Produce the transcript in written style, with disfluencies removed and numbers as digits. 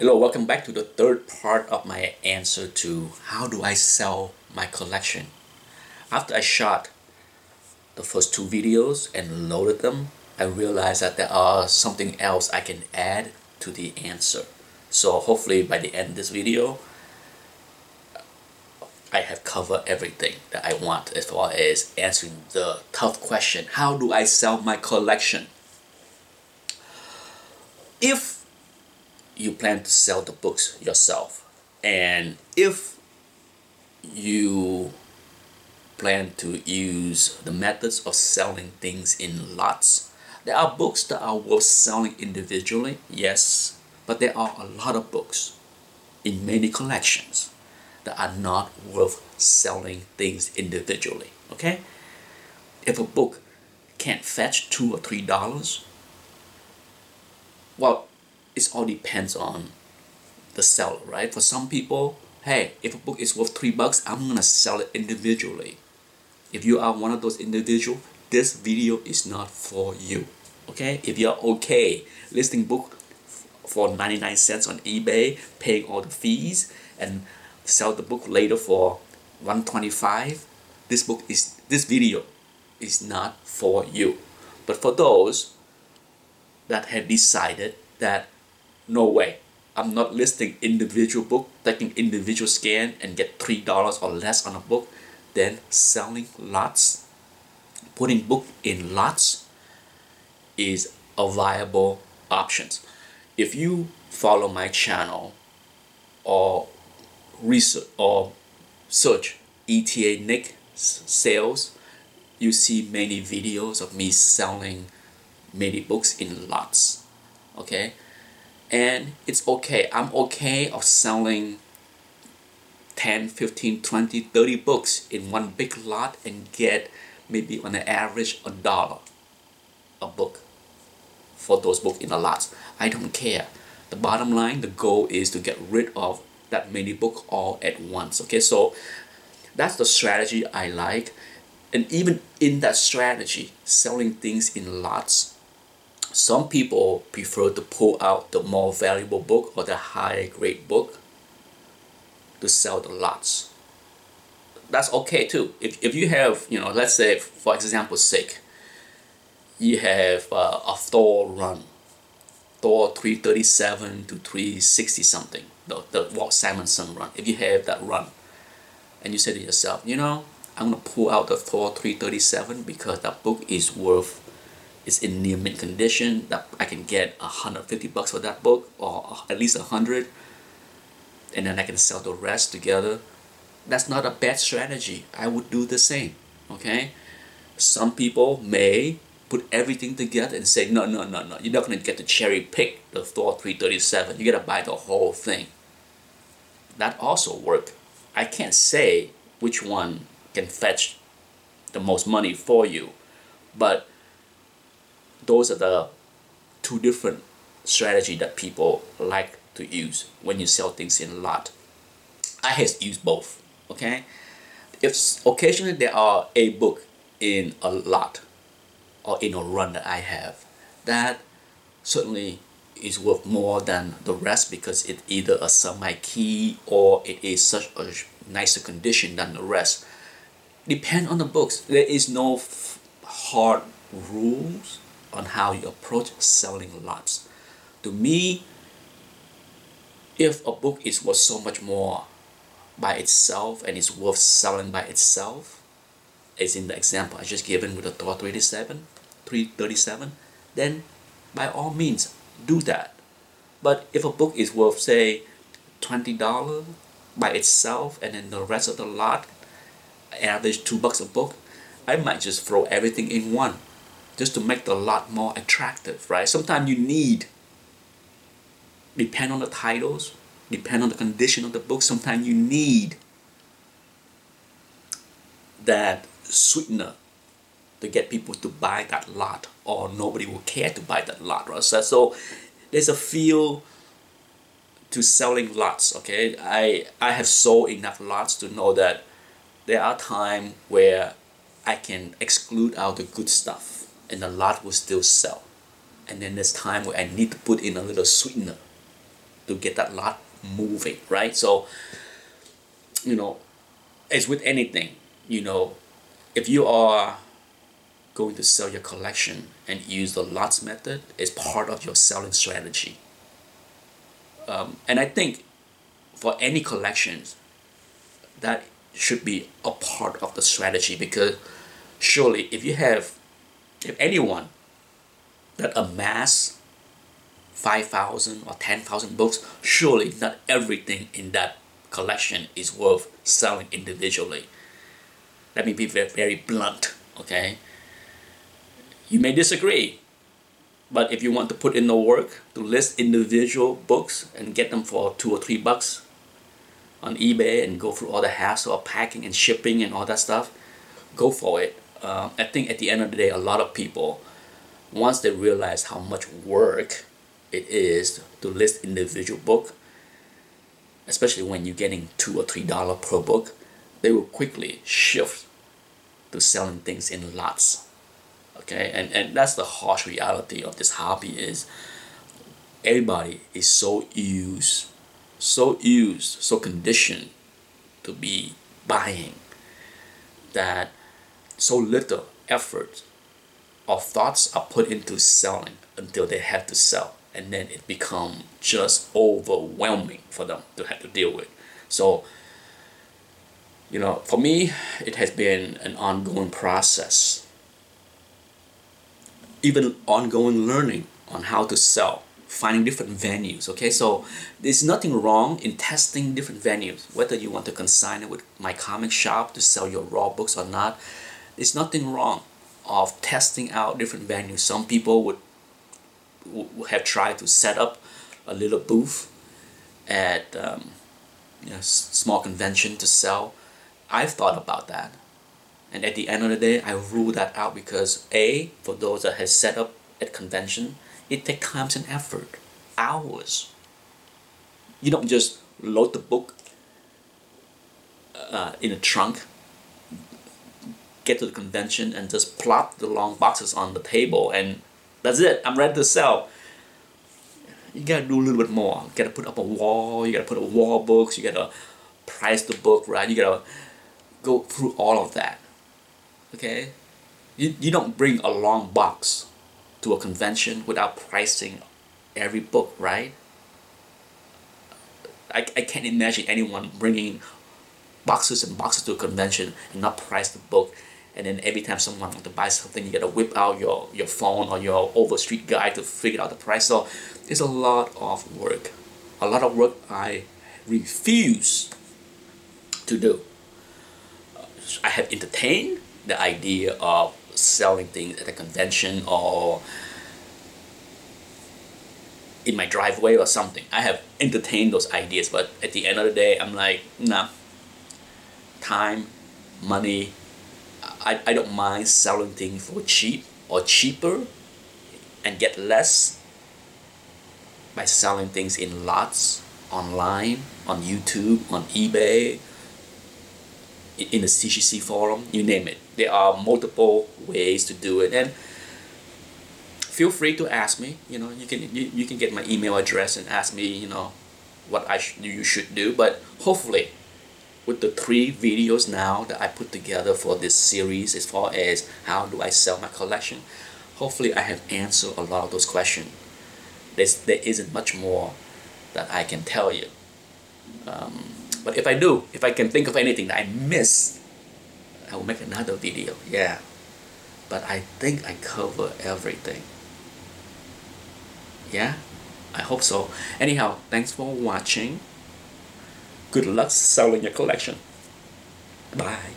Hello, welcome back to the third part of my answer to how do I sell my collection. After I shot the first two videos and loaded them, I realized that there are something else I can add to the answer. So hopefully by the end of this video, I have covered everything that I want as far as answering the tough question, how do I sell my collection? If you plan to sell the books yourself, and if you plan to use the methods of selling things in lots, there are books that are worth selling individually, yes, but there are a lot of books in many collections that are not worth selling things individually. Okay, if a book can't fetch $2 or $3, well, it all depends on the seller, right? For some people, hey, if a book is worth $3, I'm gonna sell it individually. If you are one of those individuals, this video is not for you. Okay? If you're okay listing book for 99 cents on eBay, paying all the fees, and sell the book later for $125, this video is not for you. But for those that have decided that no way, I'm not listing individual book, taking individual scan and get $3 or less on a book, then selling lots, putting book in lots is a viable option. If you follow my channel or research or search ETA Nick sales, you see many videos of me selling many books in lots. Okay, and it's okay. I'm okay of selling 10, 15, 20, 30 books in one big lot and get maybe on an average $1 a book for those books in a lot. I don't care. The bottom line, the goal is to get rid of that many books all at once. Okay, so that's the strategy I like. And even in that strategy, selling things in lots, some people prefer to pull out the more valuable book or the higher grade book to sell the lots. That's okay too. If you have, let's say for example's sake, you have a Thor run, Thor 337 to 360 something, the Walt Simonson run. If you have that run and you say to yourself, I'm gonna pull out the Thor 337 because that book is in near mint condition, that I can get $150 for that book, or at least 100, and then I can sell the rest together. That's not a bad strategy. I would do the same. Okay, some people may put everything together and say no, you're not going to get to cherry pick the Thor 337. You got to buy the whole thing. That also work. I can't say which one can fetch the most money for you, but those are the two different strategies that people like to use when you sell things in a lot. I have used both. Okay, if occasionally there are a book in a lot or in a run that I have, that certainly is worth more than the rest because it's either a semi-key or it is such a nicer condition than the rest. Depend on the books. There is no hard rules on how you approach selling lots. To me, if a book is worth so much more by itself and is worth selling by itself, as in the example I just given with the Thor 337, then by all means do that. But if a book is worth, say, $20 by itself and then the rest of the lot average $2 a book, I might just throw everything in one just to make the lot more attractive, right? Sometimes you need, depend on the titles, depend on the condition of the book, sometimes you need that sweetener to get people to buy that lot, or nobody will care to buy that lot, right? So there's a feel to selling lots. Okay, I have sold enough lots to know that there are times where I can exclude out the good stuff and the lot will still sell, and then there's time where I need to put in a little sweetener to get that lot moving, right? So, you know, as with anything, you know, if you are going to sell your collection and use the lots method as part of your selling strategy. And I think for any collections, that should be a part of the strategy, because surely if anyone that amass 5,000 or 10,000 books, surely not everything in that collection is worth selling individually. Let me be very, very blunt, okay? You may disagree, but if you want to put in the work to list individual books and get them for $2 or $3 on eBay and go through all the hassle of packing and shipping and all that stuff, go for it. I think at the end of the day, a lot of people, once they realize how much work it is to list individual book, especially when you're getting $2 or $3 per book, they will quickly shift to selling things in lots. Okay, and that's the harsh reality of this hobby, is everybody is so conditioned to be buying, that so little effort or thoughts are put into selling until they have to sell, and then it becomes just overwhelming for them to have to deal with. So, you know, for me, it has been an ongoing process, even ongoing learning on how to sell, finding different venues. Okay, so there's nothing wrong in testing different venues, whether you want to consign it with my comic shop to sell your raw books or not. There's nothing wrong of testing out different venues. Some people would have tried to set up a little booth at small convention to sell. I've thought about that, and at the end of the day, I rule that out, because for those that have set up at convention, it takes time and effort, hours. You don't just load the book in a trunk, get to the convention and just plop the long boxes on the table and that's it, I'm ready to sell. You gotta do a little bit more. You gotta put up a wall, you gotta put a wall books, you gotta price the book, right? You gotta go through all of that. Okay? You don't bring a long box to a convention without pricing every book, right? I can't imagine anyone bringing boxes and boxes to a convention and not price the book, and then every time someone wants to buy something, you gotta whip out your phone or your overstreet guide to figure out the price. So it's a lot of work. A lot of work I refuse to do. I have entertained the idea of selling things at a convention or in my driveway or something. I have entertained those ideas, but at the end of the day, I'm like, nah. Time, money, I don't mind selling things for cheap or cheaper and get less by selling things in lots, online, on YouTube, on eBay, in the CGC forum, you name it. There are multiple ways to do it, and feel free to ask me. You know, you can get my email address and ask me, you know, what you should do. But hopefully, with the 3 videos now that I put together for this series, as far as how do I sell my collection, hopefully I have answered a lot of those questions. There isn't much more that I can tell you. But if I can think of anything that I missed, I will make another video. Yeah, but I think I cover everything. Yeah, I hope so. Anyhow, thanks for watching. Good luck selling your collection. Bye.